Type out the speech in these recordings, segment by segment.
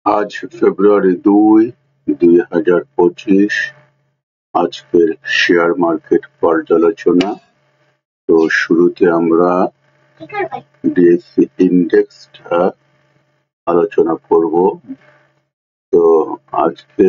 আজ ফেব্রুয়ারি ২, ২০২৫। আজকের share market পর্যালোচনা। তো শুরুতে আমরা ডিএসসি ইন্ডেক্সটা আলোচনা করব। তো আজকে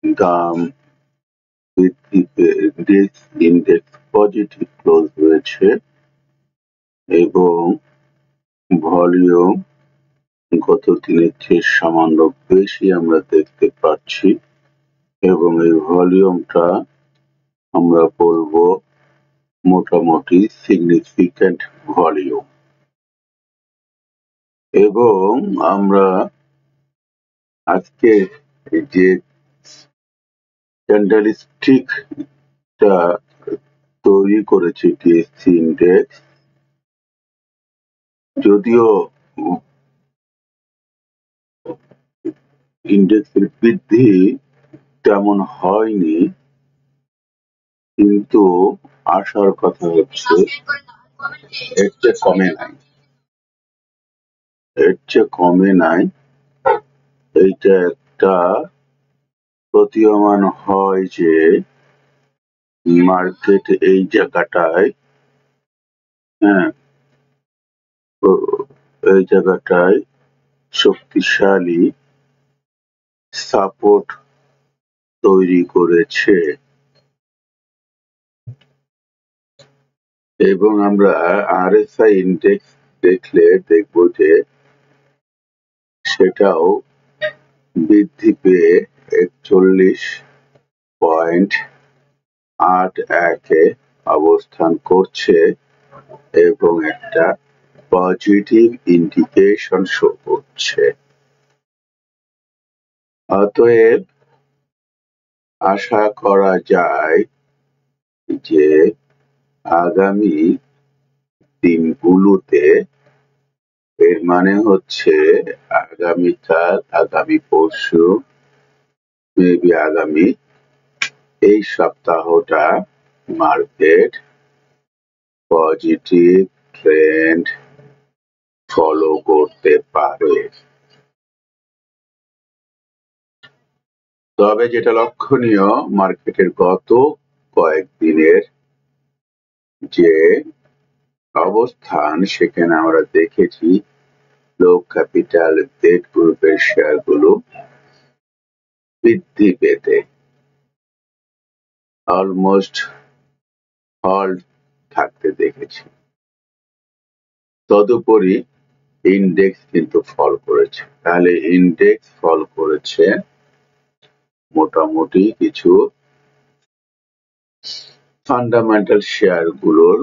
দাম বৃদ্ধিতে ডিএসসি ইন্ডেক্স পজিটিভ ক্লোজ হয়েছে এবং ভলিউম গত দিনের চেয়ে সামান্য বেশি আমরা দেখতে পাচ্ছি এবং এই ভলিউমটা আমরা বলবো মোটামুটি সিগনিফিক্যান্ট ভলিউম। এবং আমরা আজকে যে ক্যান্ডেলস্টিকটা তৈরি করেছে ডিএসসি ইন্ডেক্স, যদিও ইন্ডেক্সের বৃদ্ধি তেমন হয়নি, কিন্তু আসার কথা হচ্ছে এর চেয়ে কমে নাই। এইটা একটা প্রতীয়মান হয় যে মার্কেট এই জায়গাটায় এই জায়গাটায় শক্তিশালী সাপোর্ট তৈরি করেছে এবং আমরা আরএসআই ইন্ডেক্স দেখলে দেখব যে সেটাও বৃদ্ধি পেয়ে 41.81 অবস্থান করছে এবং একটা পজিটিভ ইন্ডিকেশন শো করছে। অতএব আশা করা যায় যে আগামী দিনগুলোতে, এর মানে হচ্ছে আগামীকাল, আগামী পরশু, মেবি আগামী এই সপ্তাহটা মার্কেট পজিটিভ ট্রেন্ড ফলো করতে পারে। তবে যেটা লক্ষণীয়, মার্কেটের গত কয়েকদিনের যে অবস্থান, সেখানে আমরা দেখেছি লো ক্যাপিটাল ডেট গ্রুপের শেয়ারগুলো বৃদ্ধি পেতে অলমোস্ট হল্ট থাকতে দেখেছি। তদুপরি ইন্ডেক্স কিন্তু ফল করেছে। তাহলে ইন্ডেক্স ফল করেছে, মোটামুটি কিছু ফান্ডামেন্টাল শেয়ারগুলোর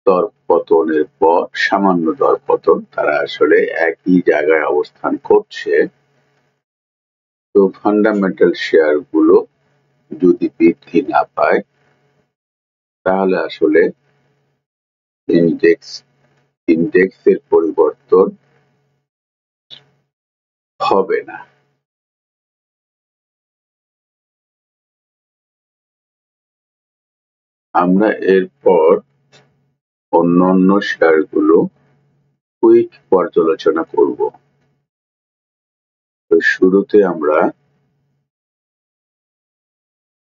দরপতনের পর, সামান্য দরপতন, তারা আসলে একই জায়গায় অবস্থান করছে। তো ফান্ডামেন্টাল শেয়ারগুলো যদি বৃদ্ধি না পায়, তাহলে আসলে ইন্ডেক্সের পরিবর্তন হবে না। আমরা এরপর অন্যান্য শেয়ারগুলো কুইক পর্যালোচনা করব। তো শুরুতে আমরা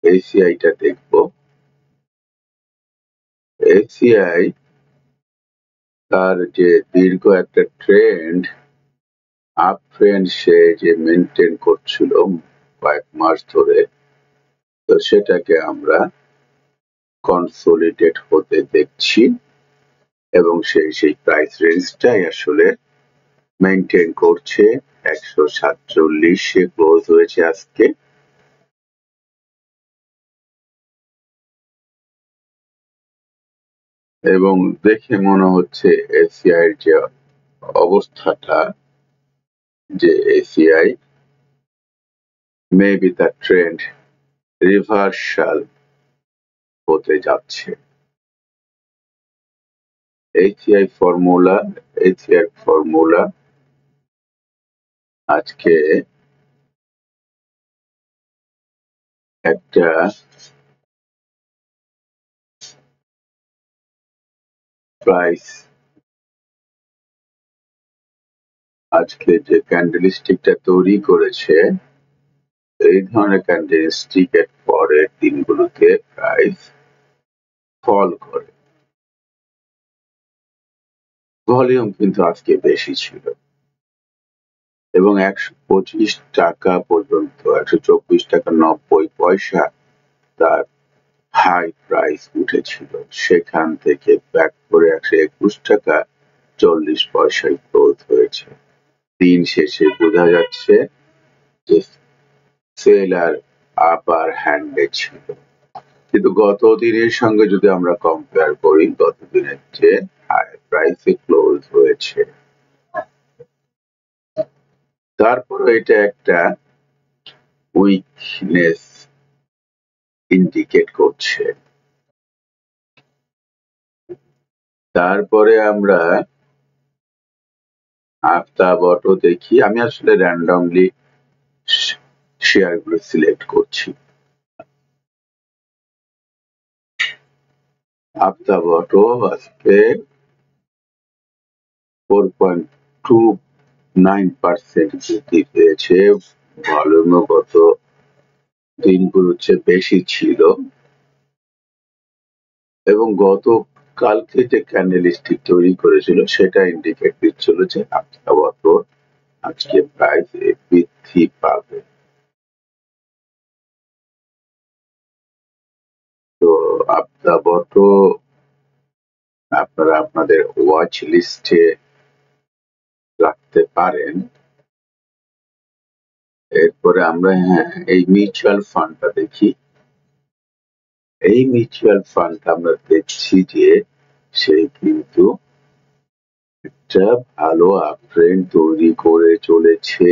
এসিআইটা দেখব। এসিআই তার যে দীর্ঘ একটা ট্রেন্ড, আপ ট্রেন্ড, সে যে মেনটেন করছিল কয়েক মাস ধরে, তো সেটাকে আমরা কনসোলিডেট হতে দেখছি এবং সেই প্রাইস রেঞ্জটাই আসলে মেনটেন করছে। 147-এ ক্লোজ হয়েছে আজকে। এবং দেখে মনে হচ্ছে এসিআই যে অবস্থাটা, যে এসিআই মেবি তার ট্রেন্ড রিভার্সাল হতে যাচ্ছে। এসিআই ফর্মুলা আজকে একটা প্রাইস আজকে যে ক্যান্ডেলস্টিকটা তৈরি করেছে, এই ধরনের ক্যান্ডেলস্টিকের পরের দিনগুলোতে প্রাইস ফল করে। ভলিউম কিন্তু আজকে বেশি ছিল এবং 125 টাকা পর্যন্ত, 124 টাকা 90 পয়সা তার হাই প্রাইস উঠেছিল। সেখান থেকে ব্যাক করে 121 টাকা 40 পয়সায় ক্লোজ হয়েছে। দিন শেষে বোঝা যাচ্ছে যে সেলার আপার হ্যান্ডে ছিল, কিন্তু গত দিনের সঙ্গে যদি আমরা কম্পেয়ার করি, গত দিনের চেয়ে হায়ার প্রাইসে ক্লোজ হয়েছে। তারপর এটা একটা উইকনেস ইন্ডিকেট করছে। তারপরে আমরা আফতাব অটো দেখি। আমি আসলে র্যান্ডমলি শেয়ার গুলো সিলেক্ট করছি। আফতাব অটো আজকে 4.29% বৃদ্ধি পেয়েছে। ভলিউমও গত দিনগুলোর চেয়ে বেশি ছিল এবং গত কালকে যে ক্যান্ডেলস্টিক তৈরি করেছিল সেটা ইন্ডিকেট দিচ্ছিল যে আফতাব অটো আজকে প্রাইস বৃদ্ধি পাবে। তো আফতাব অটো আপনারা আপনাদের ওয়াচ লিস্টে রাখতে পারেন। এরপরে আমরা এই মিউচুয়াল ফান্ডটা দেখি। এই মিউচুয়াল ফান্ডটা আমরা দেখছি যে সে কিন্তু একটা ভালো আপট্রেন্ড তৈরি করে চলেছে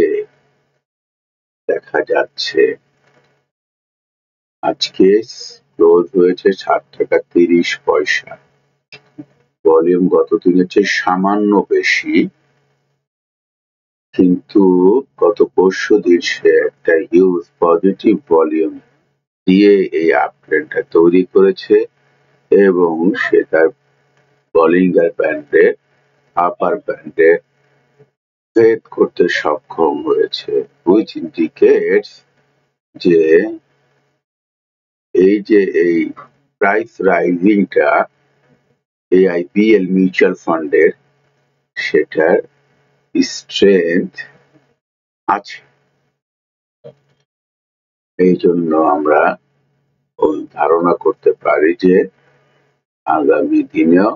দেখা যাচ্ছে। আজকে ক্লোজ হয়েছে 60 টাকা 30 পয়সা। ভলিউম গত দিনের চেয়ে সামান্য বেশি, কিন্তু গত পরশুদিন সে একটা হিউজ পজিটিভ ভলিউম দিয়ে এই আপট্রেন্ডটা তৈরি করেছে এবং সে তার বলিঙ্গার ব্যান্ডে আপার ব্যান্ডে ভেদ করতে সক্ষম হয়েছে, হুইচ ইন্ডিকেটস যে এই প্রাইস রাইজিংটা এই আইপিএল মিউচুয়াল ফান্ডের সেটার স্ট্রেংথ আছে। এই জন্য আমরা ধারণা করতে পারি যে আগামী দিনেও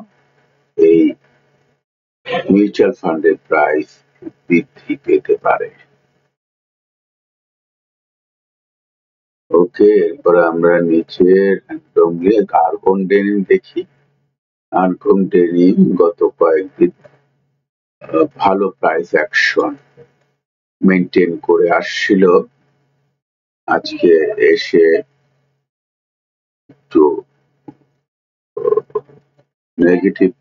এই মিউচুয়াল ফান্ডের প্রাইস বৃদ্ধি পেতে পারে। ওকে, এরপরে আমরা নিচে আর্গন ডেনিম দেখি। আর্গন ডেনিম গত কয়েকদিন ভালো প্রাইস অ্যাকশন মেনটেন করে আসছিল, আজকে এসে একটু নেগেটিভ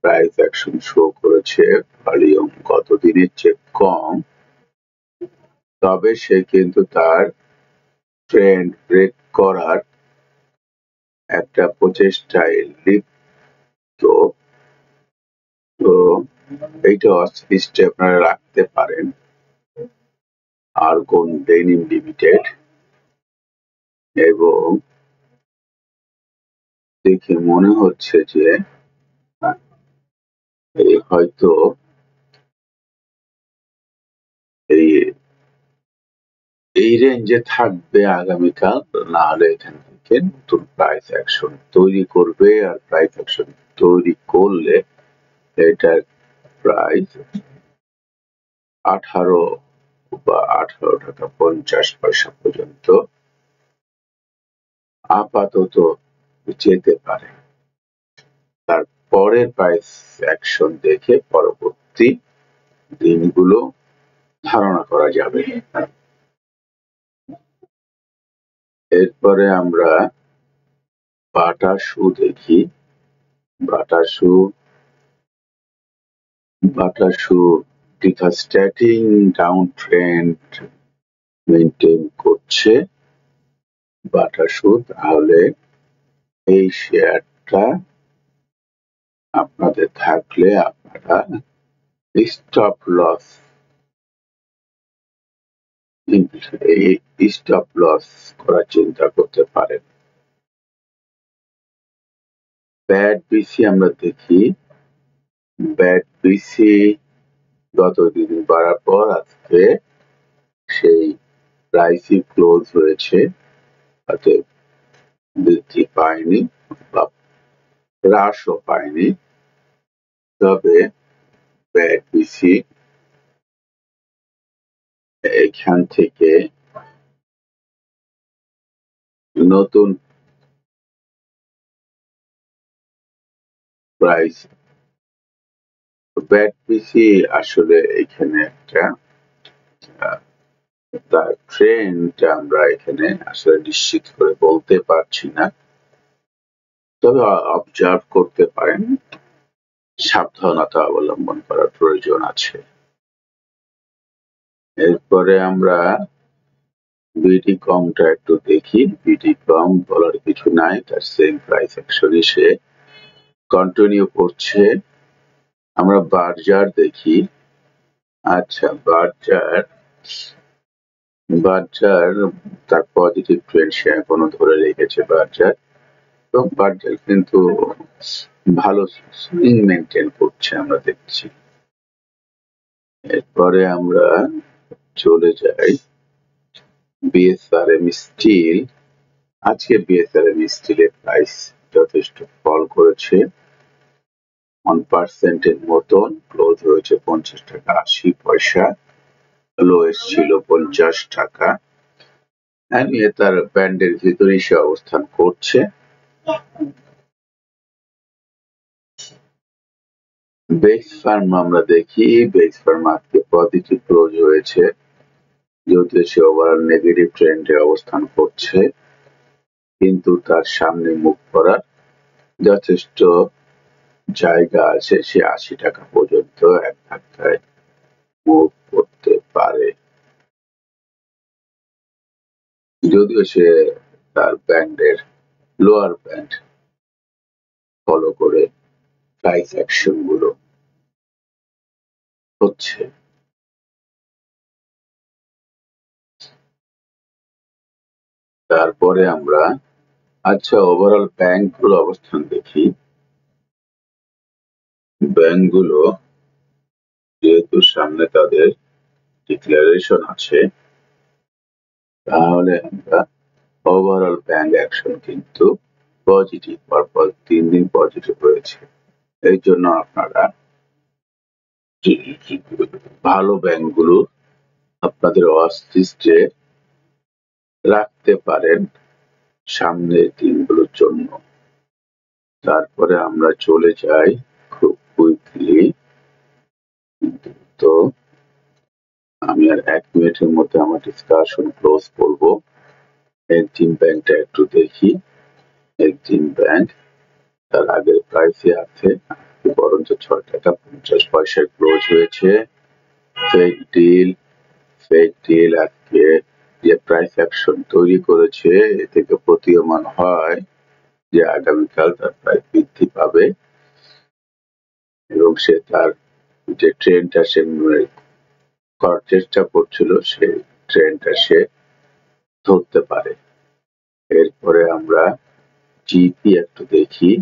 প্রাইস অ্যাকশন শো করেছে। ভলিউম গত দিনের চেয়ে কম, তবে সে কিন্তু তার ট্রেন্ড ব্রেক করার একটা প্রচেষ্টায় লিপ্ত। তো এইটা লিস্টে আপনারা রাখতে পারেন। আর্গন ডেনিম লিমিটেড, এবং দেখে মনে হচ্ছে যে হয়তো এই রেঞ্জে থাকবে আগামীকাল, না হলে এখান থেকে নতুন প্রাইস অ্যাকশন তৈরি করবে। আর প্রাইস অ্যাকশন তৈরি করলে এটার প্রাইস 18 বা 18 টাকা 50 পয়সা পর্যন্ত আপাতত যেতে পারে। তারপরে প্রাইস অ্যাকশন দেখে পরবর্তী দিনগুলো ধারণা করা যাবে। এরপরে আমরা বাটা শু দেখি। বাটা শু ডিফাস্টেটিং ডাউন ট্রেন্ড মেনটেন করছে বাটা শু। তাহলে এই শেয়ারটা আপনাদের থাকলে আপনারা স্টপ লস এই স্টপ লস করার চিন্তা করতে পারেন। ব্যাট বিসি আমরা দেখি, ব্যাট বিসি গত দিন বাড়ার পর আজকে সেই প্রাইসই ক্লোজ হয়েছে, অতএব বৃদ্ধি পায়নি বা হ্রাসও পায়নি। তবে ব্যাট বিসি এখান থেকে নতুন প্রাইস, ব্যাট বিসি আসলে এখানে একটা তার ট্রেন্ড আমরা এখানে আসলে নিশ্চিত করে বলতে পারছি না, তবে অবজার্ভ করতে পারেন, সাবধানতা অবলম্বন করার প্রয়োজন আছে। এরপরে আমরা বিডি কমটা একটু দেখি। বিডি কম বলার কিছু নাই, তার সেম প্রাইস অ্যাকশনই সে কন্টিনিউ করছে। আমরা বার্জার দেখি। আচ্ছা, বার্জার তার পজিটিভ ট্রেন্ড সে এখনো ধরে রেখেছে বার্জার, এবং বার্জার কিন্তু ভালো সুইং মেনটেন করছে আমরা দেখছি। এরপরে আমরা চলে যাই বিএসআরএম স্টিল। আজকে বিএসআরএম স্টিলের প্রাইস যথেষ্ট ফল করেছে, 1% এর মতন, ক্লোজ হয়েছে 50 টাকা 80 পয়সা, লোয়েস্ট ছিল 50 টাকা। তার ব্যান্ডের ভিতরেই সে অবস্থান করছে। বেক্স ফার্ম আমরা দেখি, বেক্স ফার্ম আজকে পজিটিভ ক্লোজ হয়েছে, যদিও সে ওভারঅল নেগেটিভ ট্রেন্ডে অবস্থান করছে, কিন্তু তার সামনে মুভ করার যথেষ্ট জায়গা আছে। সে 80 টাকা পর্যন্ত এক ধাক্কায় মুভ করতে পারে, যদিও সে তার ব্যান্ডের লোয়ার ব্যান্ড ফলো করে প্রাইস অ্যাকশন গুলো হচ্ছে। তারপরে আমরা ওভারঅল ব্যাংক গুলো অবস্থান দেখি। ব্যাংক গুলো যেহেতু সামনে তাদের ডিক্লারেশন আছে, তাহলে আমরা ওভারঅল ব্যাংক অ্যাকশন কিন্তু পজিটিভ, পরপর 3 দিন পজিটিভ হয়েছে। এই জন্য আপনারা ভালো ব্যাংকগুলো আপনাদের ওয়াচ লিস্টে রাখতে পারেন সামনের দিনগুলোর জন্য। তারপরে আমরা চলে যাই খুব কুইকলি, তো আমি আর 1 মিনিটের মধ্যে আমার ডিসকাশন ক্লোজ করব। এক্সিম ব্যাংকটা একটু দেখি। এক্সিম ব্যাংক তার আগের প্রাইসে আছে, বরঞ্চ 6 টাকা 50 পয়সায় ক্লোজ হয়েছে। ফেক ডিল আজকে যে প্রাইস অ্যাকশন তৈরি করেছে, এ থেকে প্রতীয়মান হয় যে আগামীকাল তার প্রাইস বৃদ্ধি পাবে, এবং সে তার যে ট্রেন্ডটা সে করার চেষ্টা করছিল, সেই ট্রেন্ডটা সে ধরতে পারে। এরপরে আমরা জিপি একটু দেখি।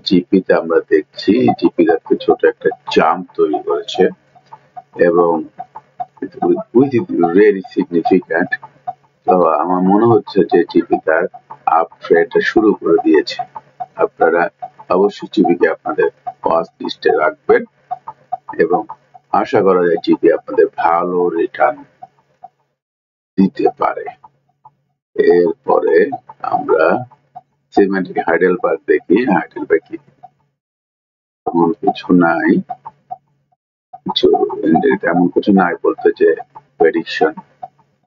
জিপিতে আমরা দেখছি জিপি আজকে ছোট একটা জাম্প তৈরি করেছে, এবং ভেরি সিগনিফিক্যান্ট। তো আমার মনে হচ্ছে যে জিপি তার আপ ট্রেন্ডটা শুরু করে দিয়েছে। আপনারা অবশ্যই জিপিকে আপনাদের ওয়াচ লিস্টে রাখবেন, এবং আশা করা যায় জিপি আপনাদের ভালো রিটার্ন দিতে পারে। এরপরে আমরা সিমেন্টের হাইডেলবার্গ দেখি। হাইডেলবার্গ তেমন কিছু নাই, তেমন কিছু নাই বলতে যে প্রেডিকশন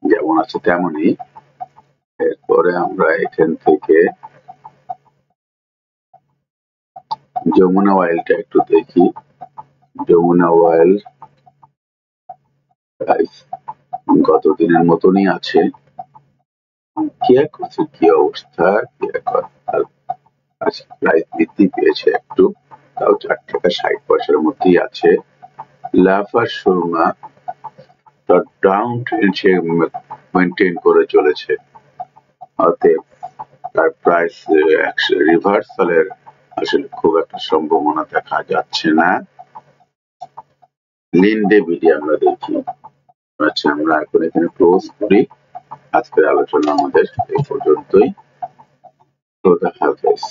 যেমন আছে তেমনই। এরপরে আমরা এখান থেকে যমুনা অয়েলটা একটু দেখি। যমুনা অয়েল প্রাইস গত দিনের মতনই আছে। কি অবস্থা, প্রাইস বৃদ্ধি পেয়েছে একটু, তাও 4 টাকা 60 পয়সার মধ্যেই আছে। লাফার সুরমা তার ডাউন ট্রেন্ড সে মেনটেন করে চলেছে, অতএব তার প্রাইস রিভার্সালের আসলে খুব একটা সম্ভাবনা দেখা যাচ্ছে না। লিন্ডে আমরা দেখি। আচ্ছা, আমরা এখন এখানে ক্লোজ করি। আজকের আলোচনা আমাদের এই পর্যন্তই। খোদা হাফেজ।